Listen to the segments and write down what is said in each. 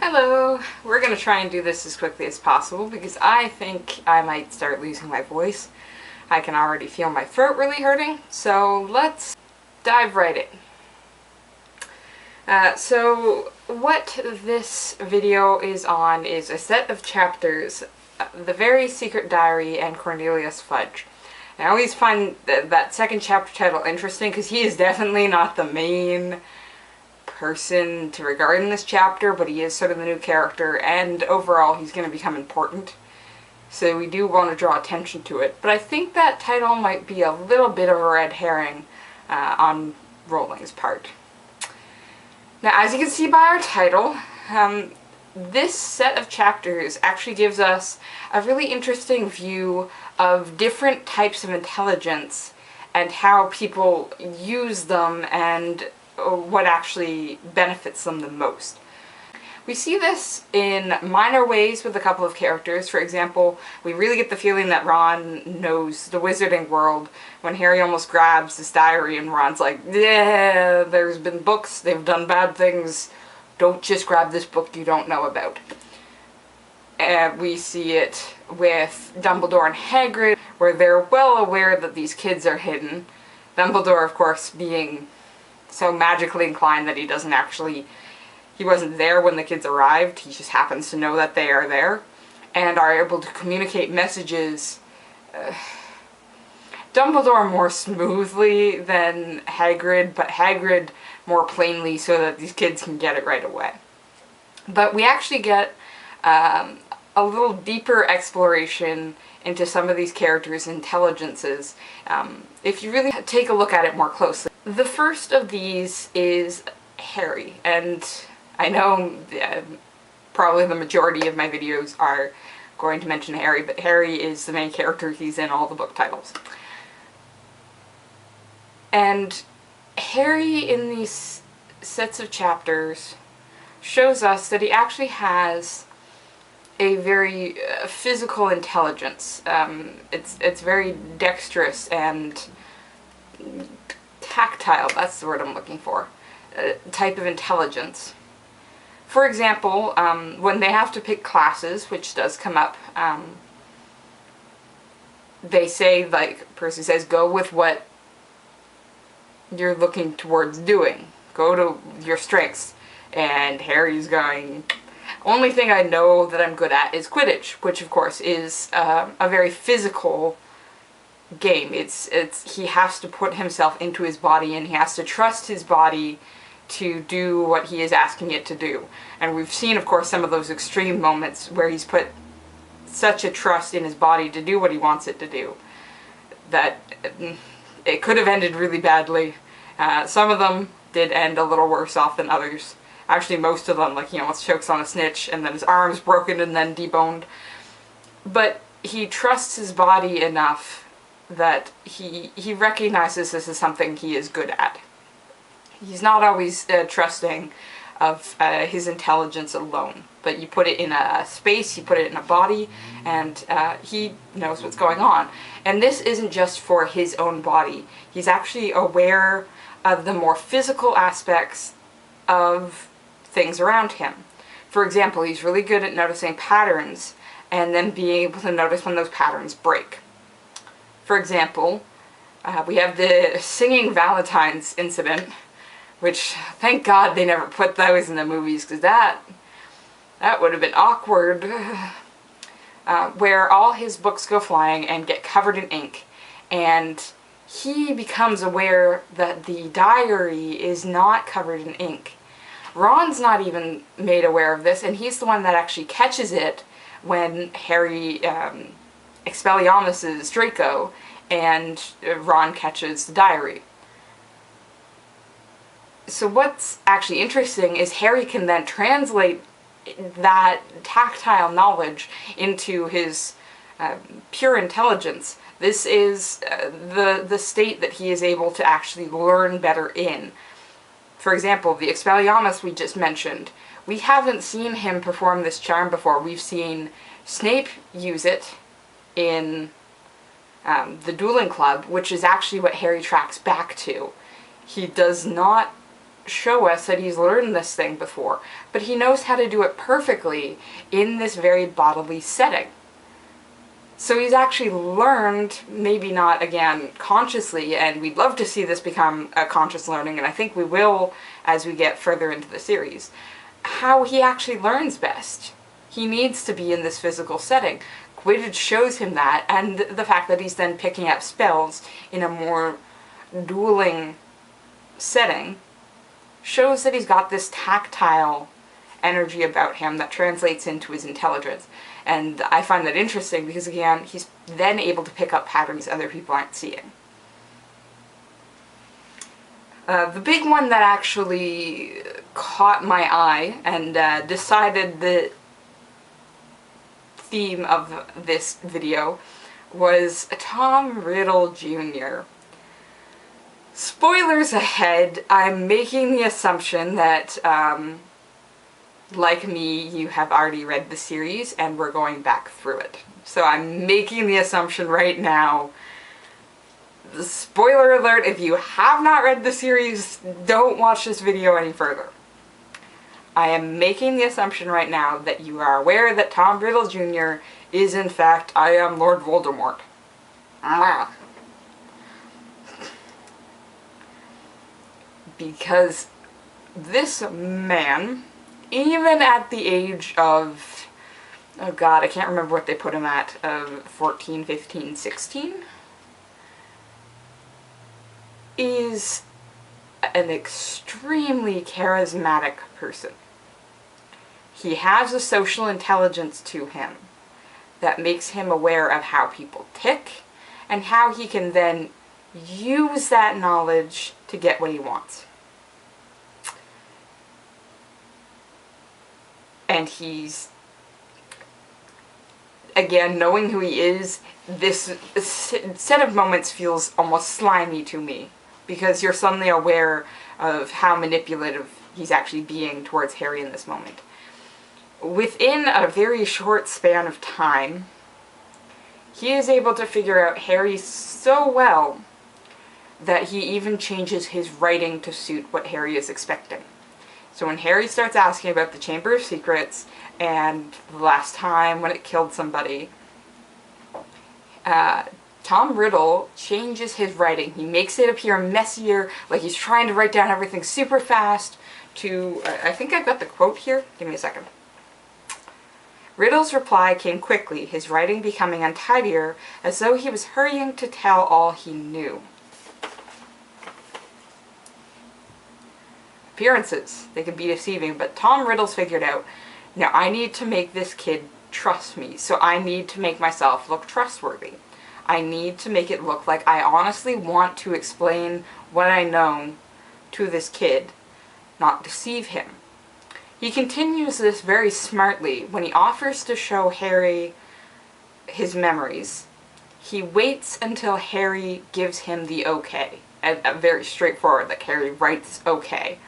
Hello! We're going to try and do this as quickly as possible because I think I might start losing my voice. I can already feel my throat really hurting, so let's dive right in. So what this video is on is a set of chapters, The Very Secret Diary and Cornelius Fudge. I always find that second chapter title interesting because he is definitely not the main person to regard in this chapter, but he is sort of the new character, and overall he's going to become important. So we do want to draw attention to it. But I think that title might be a little bit of a red herring on Rowling's part. Now, as you can see by our title, this set of chapters actually gives us a really interesting view of different types of intelligence and how people use them and what actually benefits them the most. We see this in minor ways with a couple of characters. For example, we really get the feeling that Ron knows the wizarding world when Harry almost grabs his diary and Ron's like, yeah, there's been books, they've done bad things, don't just grab this book you don't know about. And we see it with Dumbledore and Hagrid, where they're well aware that these kids are hidden. Dumbledore, of course, being so magically inclined that he wasn't there when the kids arrived, he just happens to know that they are there, and are able to communicate messages, Dumbledore more smoothly than Hagrid, but Hagrid more plainly so that these kids can get it right away. But we actually get a little deeper exploration into some of these characters' intelligences if you really take a look at it more closely. The first of these is Harry, and I know probably the majority of my videos are going to mention Harry, but Harry is the main character. He's in all the book titles. And Harry in these sets of chapters shows us that he actually has a very physical intelligence. It's very dexterous and tactile, that's the word I'm looking for, type of intelligence. For example, when they have to pick classes, which does come up, they say, like Percy says, go with what you're looking towards doing. Go to your strengths. And Harry's going, only thing I know that I'm good at is Quidditch, which of course is a very physical game. He has to put himself into his body, and he has to trust his body to do what he is asking it to do. And we've seen, of course, some of those extreme moments where he's put such a trust in his body to do what he wants it to do that it could have ended really badly. Some of them did end a little worse off than others. Actually, most of them, like, you know, it chokes on a snitch and then his arm's broken and then deboned. But he trusts his body enough that he recognizes this as something he is good at. He's not always trusting of his intelligence alone, but you put it in a space, you put it in a body, and he knows what's going on. And this isn't just for his own body. He's actually aware of the more physical aspects of things around him. For example, he's really good at noticing patterns and then being able to notice when those patterns break. For example, we have the singing Valentine's incident, which, thank God they never put those in the movies, because that would have been awkward, where all his books go flying and get covered in ink, and he becomes aware that the diary is not covered in ink. Ron's not even made aware of this, and he's the one that actually catches it when Harry Expelliarmus's Draco, and Ron catches the diary. So what's actually interesting is Harry can then translate that tactile knowledge into his pure intelligence. This is the state that he is able to actually learn better in. For example, the Expelliarmus we just mentioned. We haven't seen him perform this charm before. We've seen Snape use it in the Dueling Club, which is actually what Harry tracks back to. He does not show us that he's learned this thing before, but he knows how to do it perfectly in this very bodily setting. So he's actually learned, maybe not, again, consciously, and we'd love to see this become a conscious learning, and I think we will as we get further into the series, how he actually learns best. He needs to be in this physical setting. Quidditch shows him that, and the fact that he's then picking up spells in a more dueling setting shows that he's got this tactile energy about him that translates into his intelligence. And I find that interesting because, again, he's then able to pick up patterns other people aren't seeing. The big one that actually caught my eye and decided the theme of this video was Tom Riddle Jr. Spoilers ahead, I'm making the assumption that, like me, you have already read the series and we're going back through it. So I'm making the assumption right now, spoiler alert, if you have not read the series, don't watch this video any further. I am making the assumption right now that you are aware that Tom Riddle Jr. is in fact, I am Lord Voldemort. Because this man, even at the age of, oh god, I can't remember what they put him at, of 14, 15, 16, is an extremely charismatic person. He has a social intelligence to him that makes him aware of how people tick and how he can then use that knowledge to get what he wants. And he's, again, knowing who he is, this set of moments feels almost slimy to me, because you're suddenly aware of how manipulative he's actually being towards Harry in this moment. Within a very short span of time, he is able to figure out Harry so well that he even changes his writing to suit what Harry is expecting. So when Harry starts asking about the Chamber of Secrets and the last time when it killed somebody, Tom Riddle changes his writing. He makes it appear messier, like he's trying to write down everything super fast to, I think I've got the quote here. Give me a second. Riddle's reply came quickly, his writing becoming untidier, as though he was hurrying to tell all he knew. Appearances, they can be deceiving, but Tom Riddle's figured out, now I need to make this kid trust me, so I need to make myself look trustworthy. I need to make it look like I honestly want to explain what I know to this kid, not deceive him. He continues this very smartly. When he offers to show Harry his memories, he waits until Harry gives him the okay. Very straightforward, that Harry writes okay.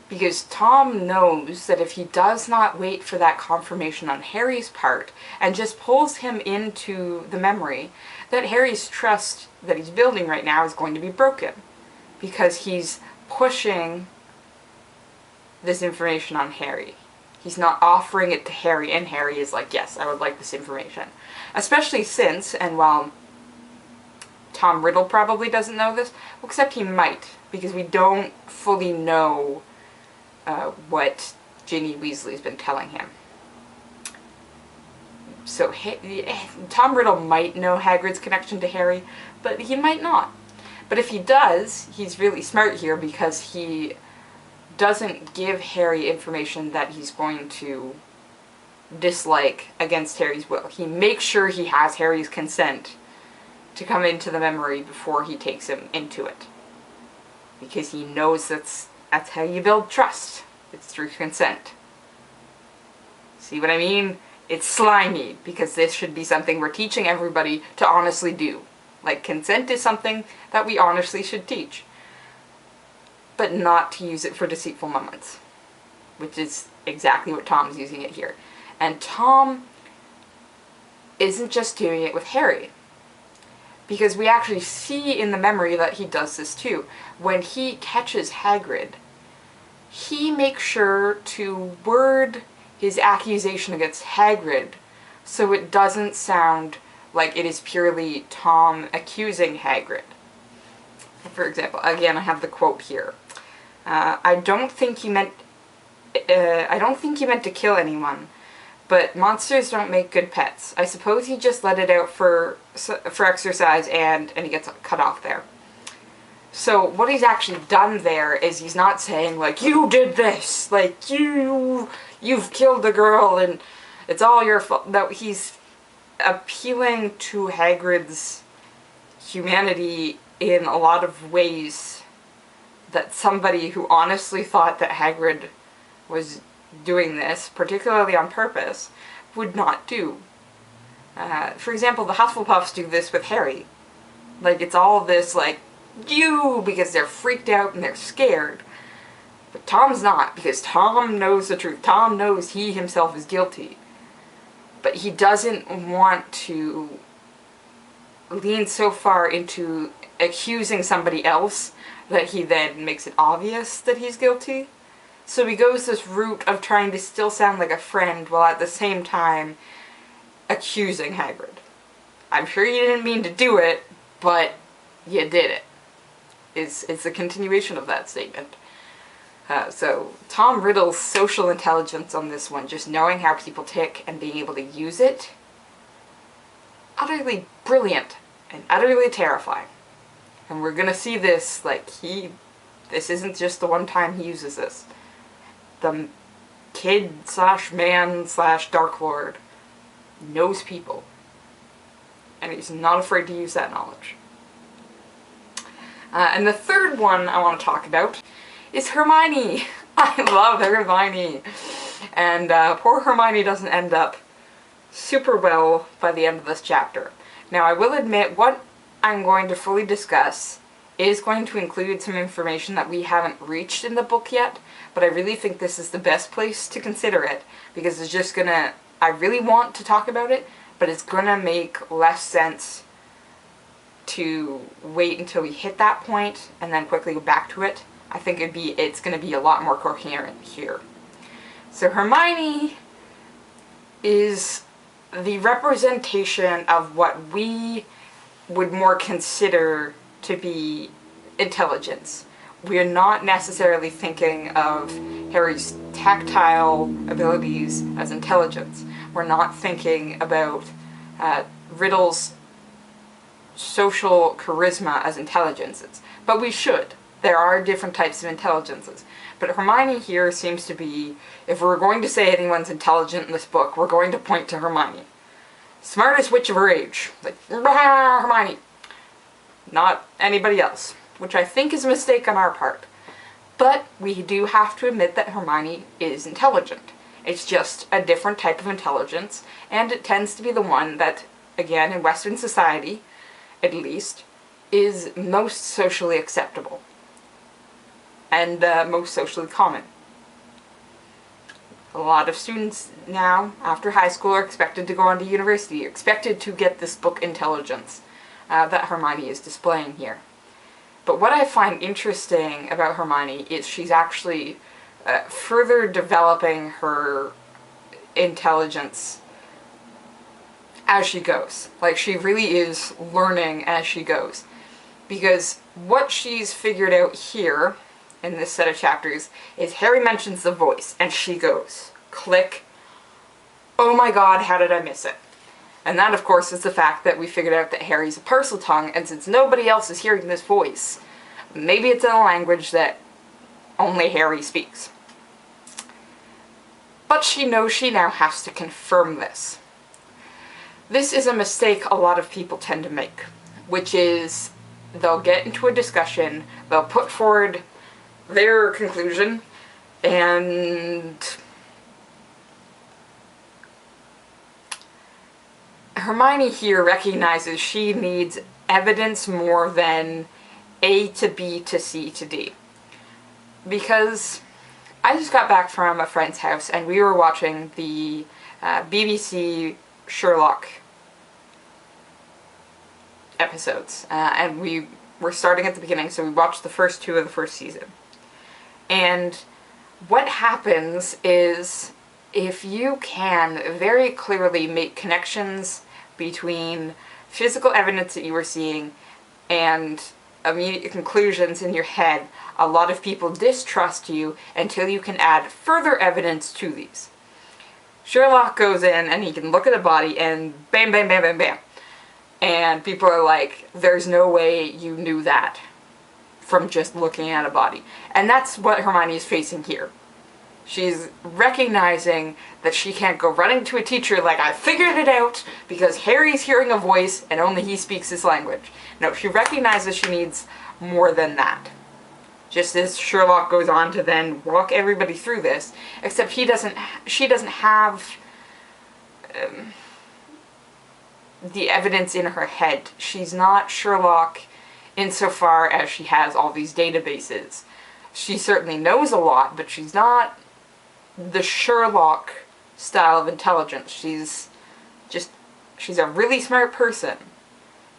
Because Tom knows that if he does not wait for that confirmation on Harry's part and just pulls him into the memory, that Harry's trust that he's building right now is going to be broken. Because he's pushing this information on Harry. He's not offering it to Harry, and Harry is like, yes, I would like this information. Especially since, and while Tom Riddle probably doesn't know this, well, except he might, because we don't fully know what Ginny Weasley's been telling him. So Tom Riddle might know Hagrid's connection to Harry, but he might not. But if he does, he's really smart here because he doesn't give Harry information that he's going to dislike against Harry's will. He makes sure he has Harry's consent to come into the memory before he takes him into it. Because he knows that's how you build trust. It's through consent. See what I mean? It's slimy, because this should be something we're teaching everybody to honestly do. Like, consent is something that we honestly should teach. But not to use it for deceitful moments. Which is exactly what Tom's using it here. And Tom isn't just doing it with Harry. Because we actually see in the memory that he does this too. When he catches Hagrid he makes sure to word his accusation against Hagrid so it doesn't sound like it is purely Tom accusing Hagrid. For example, again, I have the quote here. I don't think he meant to kill anyone, but monsters don't make good pets. I suppose he just let it out for exercise and he gets cut off there. So what he's actually done there is he's not saying, like, you did this, like, you've killed the girl and it's all your fault. No, he's appealing to Hagrid's humanity in a lot of ways that somebody who honestly thought that Hagrid was doing this, particularly on purpose, would not do. For example, the Hufflepuffs do this with Harry. Like, it's all this, like, you, because they're freaked out and they're scared. But Tom's not, because Tom knows the truth. Tom knows he himself is guilty. But he doesn't want to lean so far into accusing somebody else that he then makes it obvious that he's guilty. So he goes this route of trying to still sound like a friend while at the same time accusing Hagrid. I'm sure you didn't mean to do it, but you did it. It's a continuation of that statement. So Tom Riddle's social intelligence on this one, just knowing how people tick and being able to use it, utterly brilliant and utterly terrifying. And we're gonna see this, like, this isn't just the one time he uses this. The kid slash man slash Dark Lord knows people. And he's not afraid to use that knowledge. And the third one I want to talk about is Hermione. I love Hermione. And poor Hermione doesn't end up super well by the end of this chapter. Now, I will admit, what I'm going to fully discuss is going to include some information that we haven't reached in the book yet, but I really think this is the best place to consider it, because it's just gonna, I really want to talk about it, but it's gonna make less sense to wait until we hit that point and then quickly go back to it. I think it's gonna be a lot more coherent here. So Hermione is the representation of what we would more consider to be intelligence. We are not necessarily thinking of Harry's tactile abilities as intelligence. We're not thinking about Riddle's social charisma as intelligences. But we should. There are different types of intelligences. But Hermione here seems to be, if we're going to say anyone's intelligent in this book, we're going to point to Hermione. Smartest witch of her age. Like, Hermione. Not anybody else. Which I think is a mistake on our part. But we do have to admit that Hermione is intelligent. It's just a different type of intelligence, and it tends to be the one that, again, in Western society, at least, is most socially acceptable. And most socially common. A lot of students now, after high school, are expected to go on to university, expected to get this book intelligence that Hermione is displaying here. But what I find interesting about Hermione is she's actually further developing her intelligence as she goes. Like, she really is learning as she goes. Because what she's figured out here, in this set of chapters, is Harry mentions the voice, and she goes, click, oh my god, how did I miss it? And that, of course, is the fact that we figured out that Harry's a Parseltongue, and since nobody else is hearing this voice, maybe it's in a language that only Harry speaks. But she knows she now has to confirm this. This is a mistake a lot of people tend to make, which is they'll get into a discussion, they'll put forward their conclusion, and Hermione here recognizes she needs evidence more than A to B to C to D. Because I just got back from a friend's house and we were watching the BBC Sherlock episodes. And we were starting at the beginning, so we watched the first two of the first season. And what happens is, if you can very clearly make connections between physical evidence that you were seeing and immediate conclusions in your head, a lot of people distrust you until you can add further evidence to these. Sherlock goes in and he can look at a body and bam, bam, bam, bam, bam. And people are like, there's no way you knew that from just looking at a body. And that's what Hermione is facing here. She's recognizing that she can't go running to a teacher like, I figured it out because Harry's hearing a voice and only he speaks his language. No, she recognizes she needs more than that. Just as Sherlock goes on to then walk everybody through this, except she doesn't have the evidence in her head. She's not Sherlock insofar as she has all these databases. She certainly knows a lot, but she's not the Sherlock style of intelligence. She's a really smart person.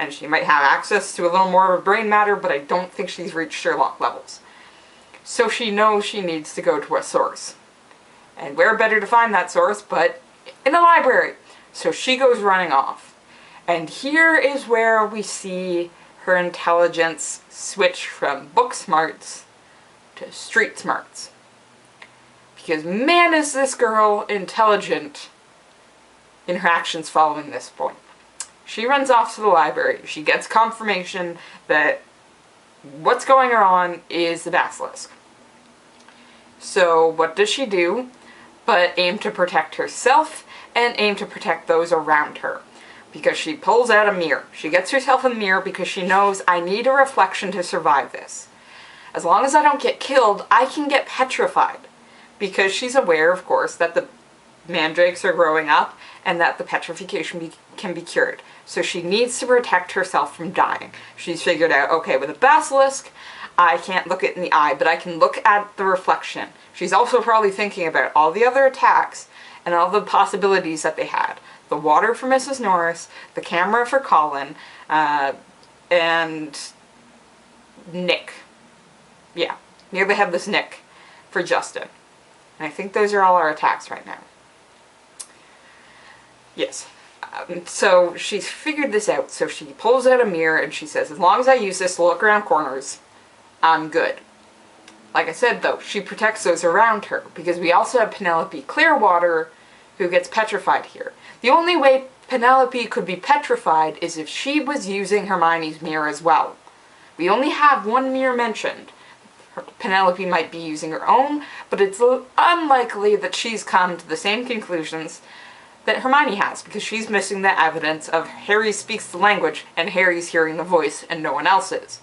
And she might have access to a little more brain matter, but I don't think she's reached Sherlock levels. So she knows she needs to go to a source. And where better to find that source but in the library? So she goes running off. And here is where we see her intelligence switch from book smarts to street smarts. Because man, is this girl intelligent in her actions following this point. She runs off to the library. She gets confirmation that what's going on is the basilisk. So what does she do but aim to protect herself and aim to protect those around her? Because she pulls out a mirror. She gets herself a mirror because she knows, I need a reflection to survive this. As long as I don't get killed, I can get petrified. Because she's aware, of course, that the mandrakes are growing up and that the petrification can be cured. So she needs to protect herself from dying. She's figured out, okay, with a basilisk, I can't look it in the eye, but I can look at the reflection. She's also probably thinking about all the other attacks and all the possibilities that they had. The water for Mrs. Norris, the camera for Colin, and Nick. Yeah, nearly headless Nick for Justin. And I think those are all our attacks right now. Yes. So she's figured this out. So she pulls out a mirror and she says, as long as I use this to look around corners, I'm good. Like I said, though, she protects those around her. Because we also have Penelope Clearwater, who gets petrified here. The only way Penelope could be petrified is if she was using Hermione's mirror as well. We only have one mirror mentioned. Penelope might be using her own, but it's unlikely that she's come to the same conclusions that Hermione has, because she's missing the evidence of Harry speaks the language and Harry's hearing the voice and no one else is.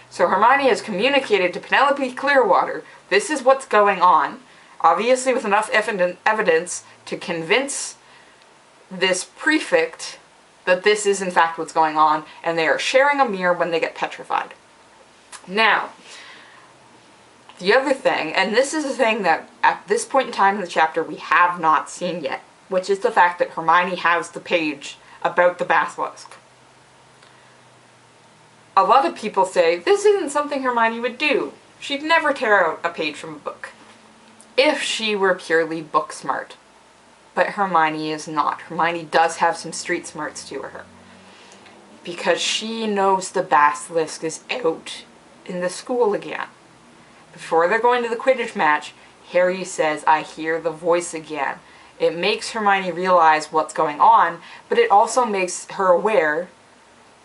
So Hermione has communicated to Penelope Clearwater, this is what's going on, obviously with enough evidence to convince this prefect that this is in fact what's going on, and they are sharing a mirror when they get petrified. Now, the other thing, and this is a thing that at this point in time in the chapter we have not seen yet, which is the fact that Hermione has the page about the basilisk. A lot of people say, this isn't something Hermione would do. She'd never tear out a page from a book. If she were purely book smart. But Hermione is not. Hermione does have some street smarts to her. Because she knows the basilisk is out in the school again. Before they're going to the Quidditch match, Harry says, I hear the voice again. It makes Hermione realize what's going on, but it also makes her aware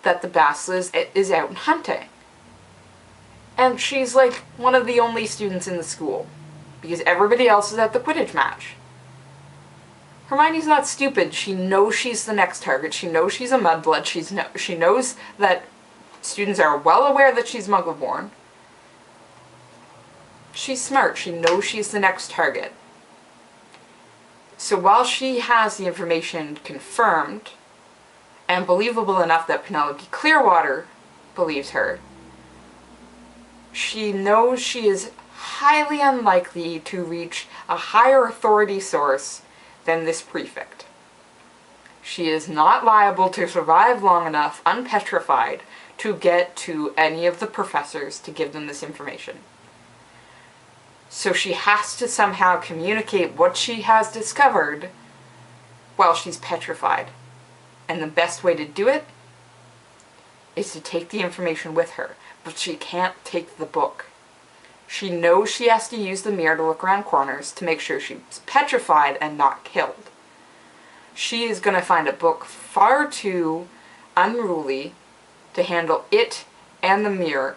that the basilisk is out and hunting. And she's like one of the only students in the school, because everybody else is at the Quidditch match. Hermione's not stupid. She knows she's the next target. She knows she's a mudblood. She knows that students are well aware that she's Muggle-born. She's smart. She knows she's the next target. So while she has the information confirmed, and believable enough that Penelope Clearwater believes her, she knows she is highly unlikely to reach a higher authority source than this prefect. She is not liable to survive long enough unpetrified to get to any of the professors to give them this information. So she has to somehow communicate what she has discovered while she's petrified. And the best way to do it is to take the information with her. But she can't take the book. She knows she has to use the mirror to look around corners to make sure she's petrified and not killed. She is going to find a book far too unruly to handle it and the mirror.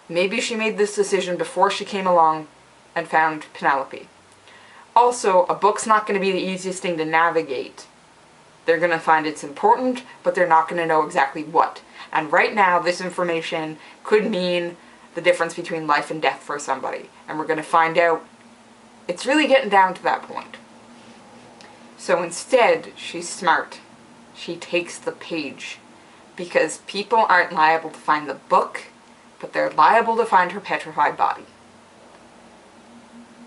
Maybe she made this decision before she came along and found Penelope. Also, a book's not going to be the easiest thing to navigate. They're going to find it's important, but they're not going to know exactly what. And right now, this information could mean the difference between life and death for somebody. And we're going to find out it's really getting down to that point. So instead, she's smart. She takes the page. Because people aren't liable to find the book, but they're liable to find her petrified body.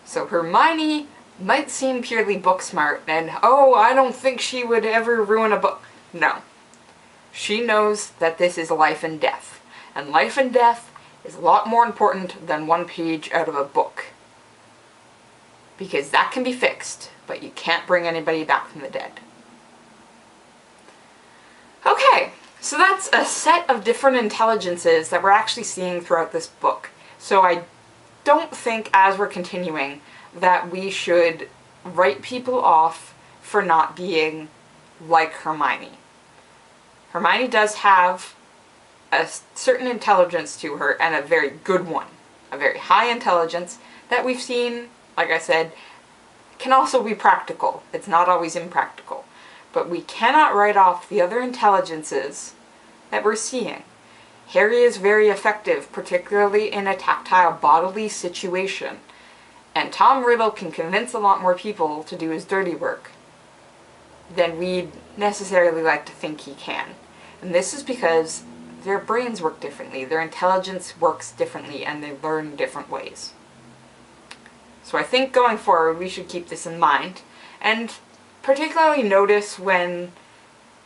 So Hermione might seem purely book smart, and oh, I don't think she would ever ruin a book. No. She knows that this is life and death. And life and death is a lot more important than one page out of a book. Because that can be fixed, but you can't bring anybody back from the dead. Okay, so that's a set of different intelligences that we're actually seeing throughout this book. So I don't think, as we're continuing, that we should write people off for not being like Hermione. Hermione does have a certain intelligence to her, and a very good one. A very high intelligence that we've seen, like I said, can also be practical. It's not always impractical. But we cannot write off the other intelligences that we're seeing. Harry is very effective, particularly in a tactile bodily situation. And Tom Riddle can convince a lot more people to do his dirty work than we'd necessarily like to think he can. And this is because their brains work differently, their intelligence works differently, and they learn different ways. So I think going forward we should keep this in mind, and particularly notice when,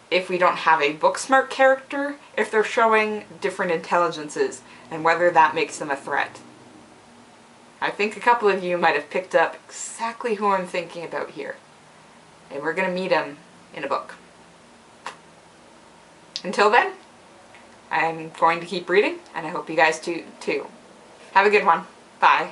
if we don't have a book smart character, if they're showing different intelligences, and whether that makes them a threat. I think a couple of you might have picked up exactly who I'm thinking about here. And we're going to meet him in a book. Until then, I'm going to keep reading, and I hope you guys do too. Have a good one. Bye.